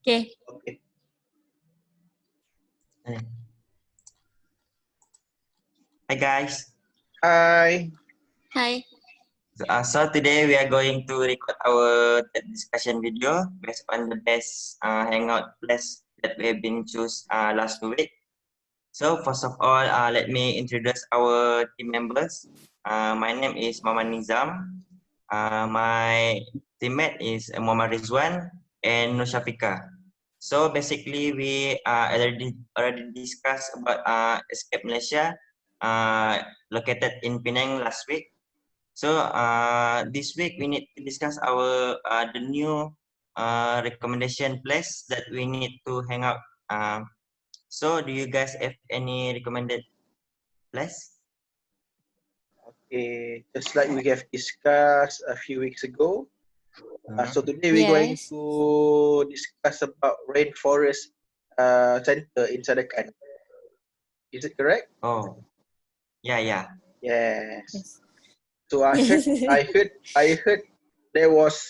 Okay. Okay. Hi guys. Hi. Hi. So today we are going to record our discussion video based on the best hangout place that we have been choose last week. So first of all, let me introduce our team members. My name is Nizam. My teammate is Redzuan and Syafiqah. So basically, we already discussed about Escape Malaysia, located in Penang last week. So this week we need to discuss our the new recommendation place that we need to hang out. So do you guys have any recommended place? Okay, just like we have discussed a few weeks ago. So today we're going Yes. to discuss about rainforest center in Sadakan. Is it correct? Oh, yeah. Yes. Yes. So I heard there was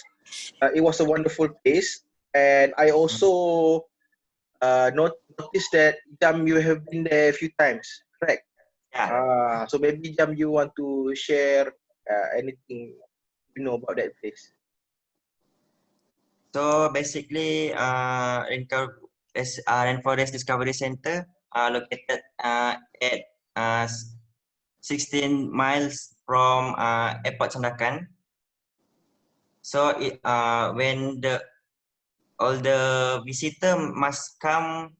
it was a wonderful place, and I also noticed that Jam, you have been there a few times, correct? Yeah. So maybe Jam, you want to share anything you know about that place? So basically, Rainforest Discovery Center located at uh, 16 miles from Airport Sandakan. So when all the visitor must come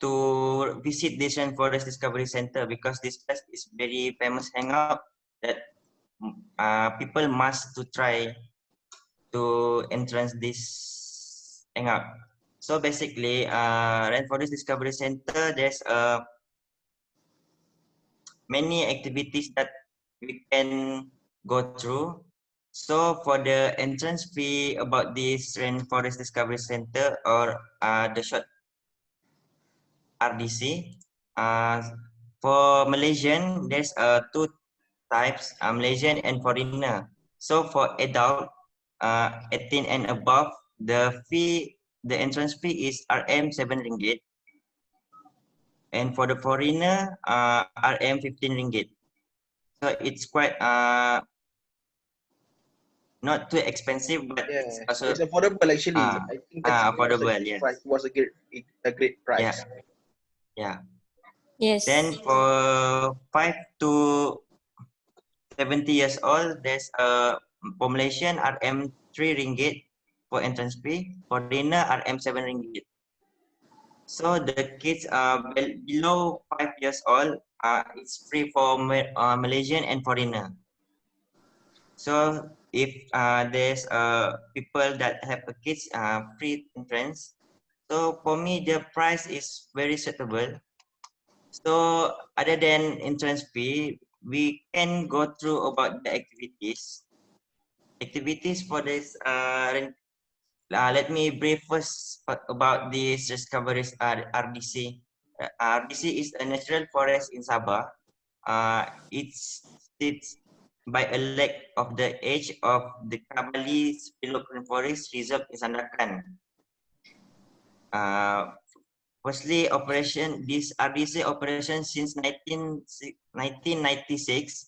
to visit this Rainforest Discovery Center because this place is very famous hangout that people must to try to entrance this hangout. So basically, Rainforest Discovery Center, there's many activities that we can go through. So for the entrance fee about this Rainforest Discovery Center or the short RDC, for Malaysian, there's two types, Malaysian and foreigner. So for adult, 18 and above, the entrance fee is RM 7 ringgit. And for the foreigner, RM 15 ringgit. So it's quite not too expensive, but it's Yes, also it's affordable actually. I think that's affordable. Yes. was a great price. Yeah. Yes. Then for 5 to 70 years old, there's a population RM 3 ringgit for entrance fee. Foreigner RM 7 ringgit. So the kids below 5 years old, it's free for Malaysian and foreigner. So if there's people that have a kids free entrance, so for me the price is very suitable. So other than entrance fee, we can go through about the activities. Activities for this. Let me brief first about this discoveries RDC. RDC is a natural forest in Sabah. It sits by a lake of the edge of the Kabali Spillock Forest Reserve in Sandakan. Firstly, this RDC operation since 1996.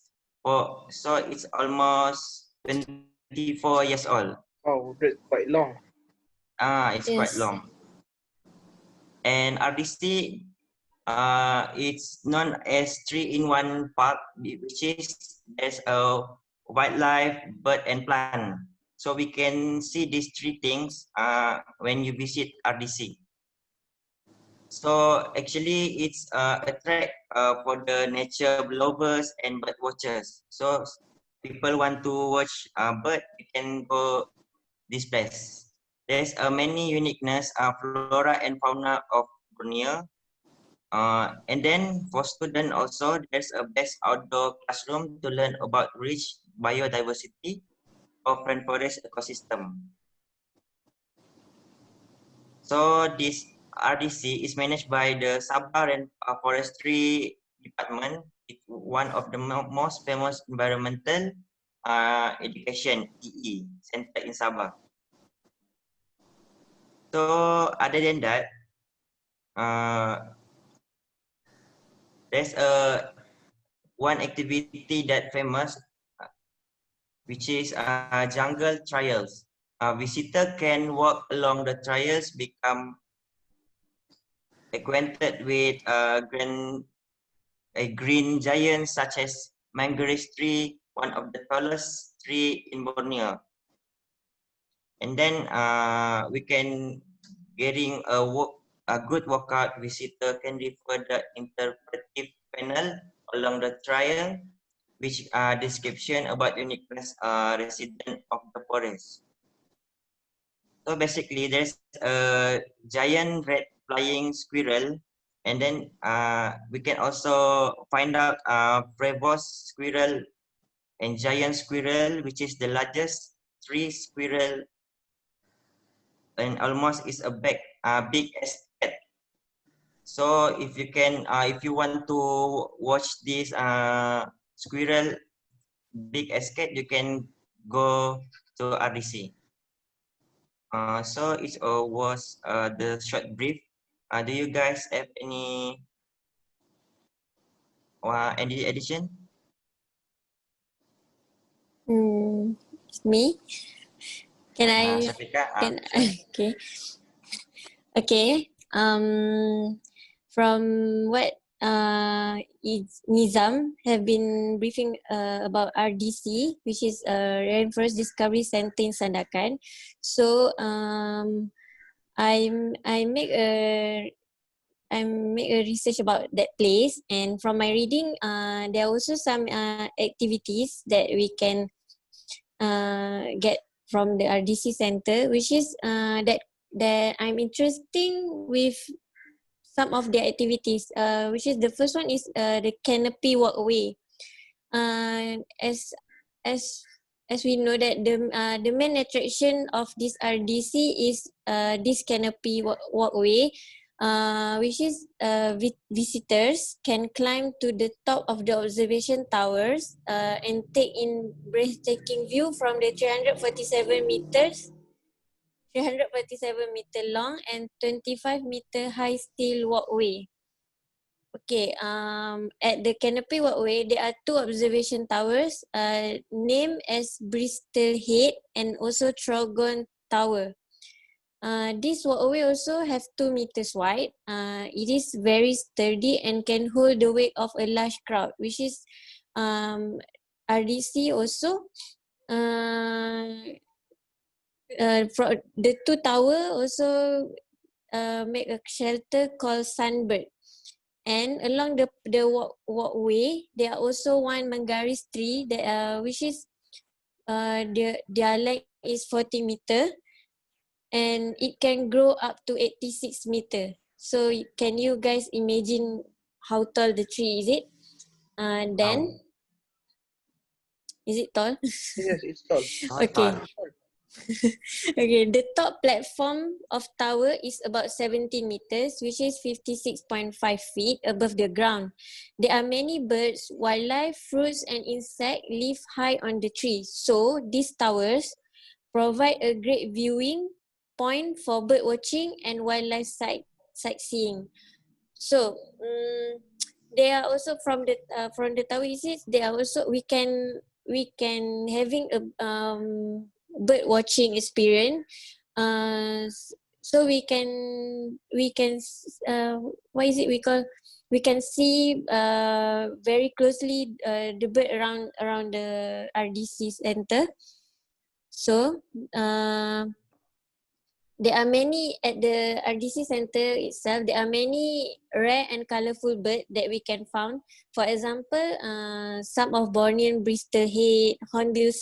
So it's almost 24 years old. Oh, that's quite long. It's quite Yes. long. And RDC, it's known as 3-in-1 park, which is there's a wildlife, bird, and plant. So we can see these three things when you visit RDC. So actually, it's a track for the nature lovers and bird watchers. So people want to watch bird, you can go this place. There's many uniqueness, flora and fauna of Borneo. And then for students also, there's a best outdoor classroom to learn about rich biodiversity of rainforest ecosystem. So this RDC is managed by the Sabah Forestry Department. It's one of the most famous environmental education EE center in Sabah. So other than that, there's one activity that famous, which is jungle trails. A visitor can walk along the trails, become acquainted with a green giant such as mangrove tree, one of the tallest tree in Borneo. And then we can getting a good workout. Visitor can refer the interpretive panel along the trail, which are description about uniqueness resident of the forest. So basically, there's a giant red flying squirrel, and then we can also find out Prevost squirrel and giant squirrel, which is the largest tree squirrel, and almost is a big as cat. So if you can, if you want to watch this squirrel big as cat, you can go to RDC. So it was the short brief. Do you guys have any addition? Me? Can I? Syafiqah, Can sure. okay. Okay. From what Nizam have been briefing about RDC, which is Rainforest Discovery Center in Sandakan. So I make a research about that place, and from my reading, there are also some activities that we can get from the RDC Center, which is that I'm interesting with some of the activities. Which is the first one is the canopy walkway. As as as we know that the main attraction of this RDC is this canopy walkway, which is visitors can climb to the top of the observation towers and take in breathtaking view from the 347-meter long and 25-meter high steel walkway. Okay, at the canopy walkway, there are two observation towers named as Bristol Head and also Trogon Tower. This walkway also have 2 meters wide. It is very sturdy and can hold the weight of a large crowd, which is RDC also. The two tower also make a shelter called Sunbird. And along the walkway, there are also one mangaris tree that which is their length is 40 meter, and it can grow up to 86 meter. So can you guys imagine how tall the tree is it? Then is it tall? Yes, it's tall. Okay. Okay, the top platform of tower is about 17 meters, which is 56.5 feet above the ground. There are many birds, wildlife, fruits, and insects live high on the trees. So these towers provide a great viewing point for bird watching and wildlife sightseeing. So they are also from the tower visits. They are also we can having a bird watching experience. So we can what is it we call, we can see very closely the bird around the RDC center. So there are many at the RDC center itself. There are many rare and colorful birds that we can find. For example, some of Bornean Bristol Head, Hornbill,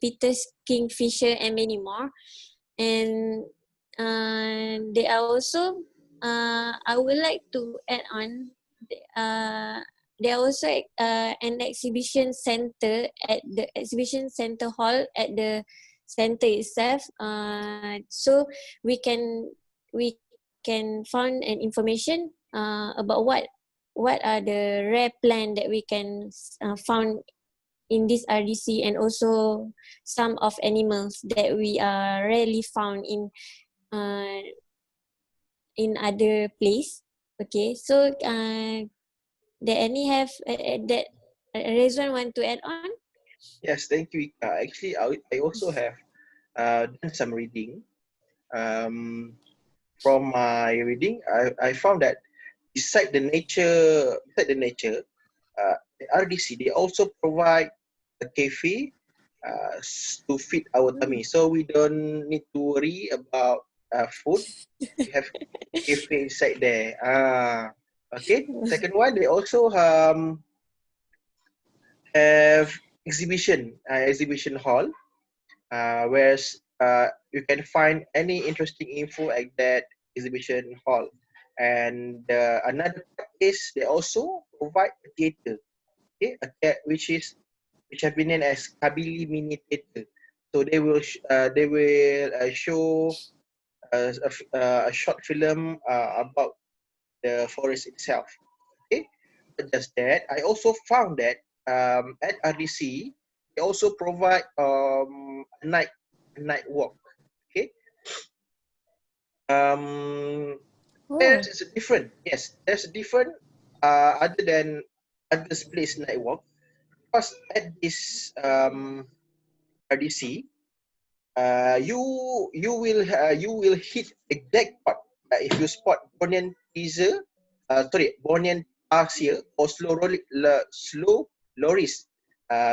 Peter's Kingfisher, and many more. And there are also, I would like to add on, there are also an exhibition center at the exhibition center hall at the center itself. So we can find an information about what are the rare plant that we can found in this RDC, and also some of animals that we are rarely found in in other place. Okay, so that any have that Redzuan want to add on? Yes, thank you. Actually, I also have done some reading. From my reading, I found that beside the nature, at RDC they also provide a cafe to feed our tummy, so we don't need to worry about food. We have cafe inside there. Okay. Second one, they also have exhibition hall, where you can find any interesting info at that exhibition hall. And another part is they also provide a theater, okay, which have been named as Kabili Mini Theater. So they will show a short film about the forest itself. Okay, but just that, I also found that at RDC they also provide a night walk. Okay, um, Oh, there's a different. Yes, there's a different. Other than others place night walk, because at this RDC, you will hit a jackpot if you spot Bornean tarsier or slow loris,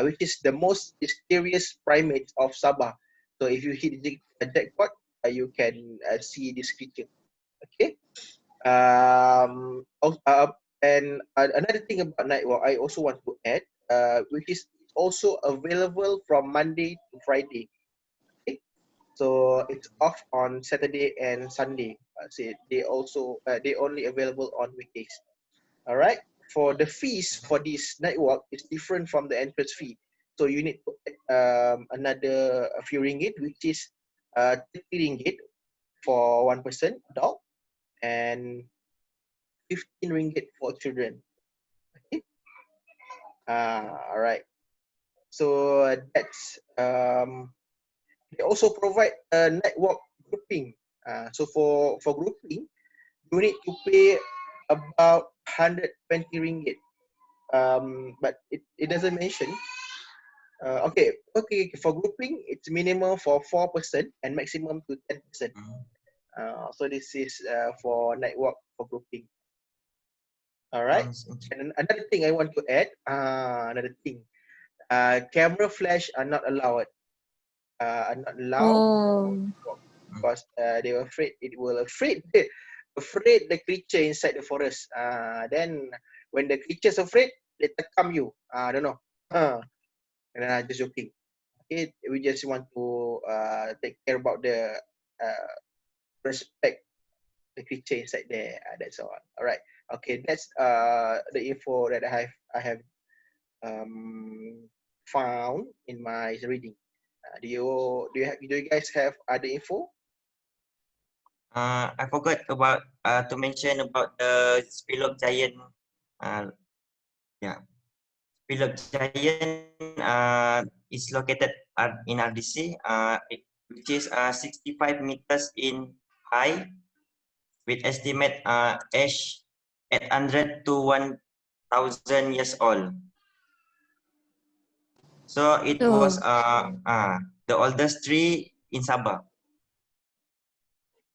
which is the most mysterious primate of Sabah. So if you hit a jackpot, you can see this creature. Okay. And another thing about night walk, I also want to add, which is also available from Monday to Friday. Okay? So it's off on Saturday and Sunday. They only available on weekdays. All right. For the fees for this night walk, it's different from the entrance fee. So you need to another a few ringgit, which is 30 ringgit for one person, adult, and 15 ringgit for children. Okay. All right. So that's they also provide a night walk grouping. So for grouping, you need to pay about 120 ringgit. But it doesn't mention. Okay. For grouping, it's minimum for 4% and maximum to 10%. So this is for night walk for grouping. All right. Sounds interesting. And another thing I want to add, camera flash are not allowed. Are not allowed oh, because they were afraid it will afraid the creature inside the forest. Then when the creature's afraid, they come you. I don't know. And just joking. Okay, we just want to take care about the respect the creature inside there. That's all. All right. Okay, that's the info that I have found in my reading. Do you guys have other info? I forgot about to mention about the Spillock Giant. Uh, yeah, Spillock Giant is located in RDC, which is 65 meters in high, with estimate age 800 to 1,000 years old. So it was oh, the oldest tree in Sabah.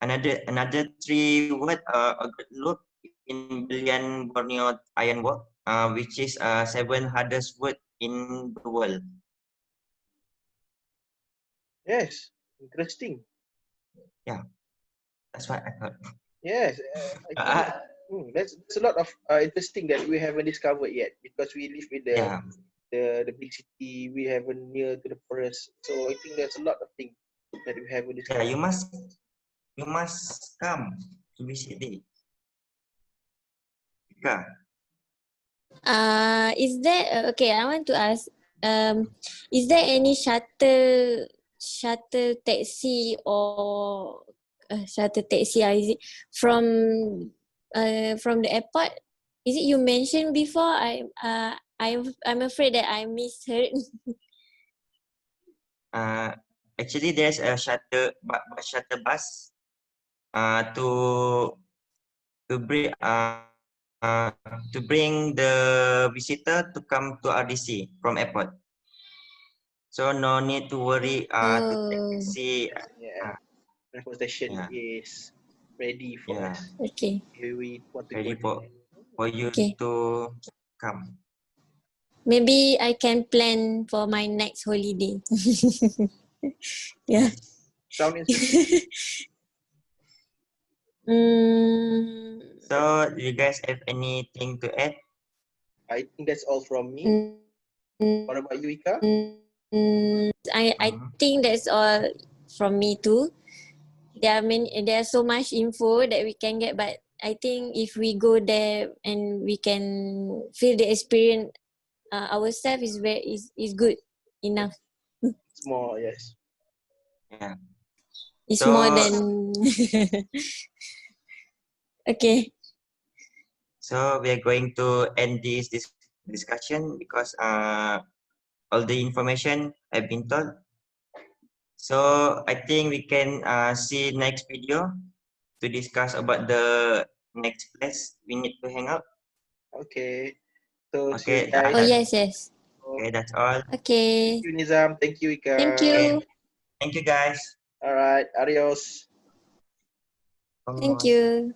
Another tree with a good look in Billion Borneo ironwork, which is seven hardest wood in the world. Yes, interesting. Yeah, that's what I thought. Yes, I think Uh, that's a lot of interesting that we haven't discovered yet because we live in yeah, the big city. We haven't near to the forest, so I think there's a lot of things that we haven't yeah. discovered. You must come to visit it. Yeah. is there okay? I want to ask. Is there any shuttle taxi or shuttle taxi? Is it from the airport? Is it you mentioned before? I'm afraid that I misheard. Uh, Actually, there's a shuttle bus to bring the visitor to come to RDC from airport. So no need to worry to take Oh, taxi. Yeah. Uh, Transportation yeah, is ready for yeah, us. okay. If we want to ready go there. for you Okay. to come. Maybe I can plan for my next holiday. Yeah. Yes. Sound interesting? Mm, So you guys have anything to add? I think that's all from me. What about you, Ika? I think that's all from me too. There's so much info that we can get, but I think if we go there and we can feel the experience ourselves is good enough. It's more, yes. Yeah. It's So more than okay. so we are going to end this discussion because all the information I've been told. So I think we can see next video to discuss about the next place we need to hang out. Okay. So see you Okay, guys. Oh yes, yes. okay, that's all. Okay. Thank you, Nizam. Thank you, Thank Ika. Okay, you. thank you guys. All right. Adios. Thank Vamos. you.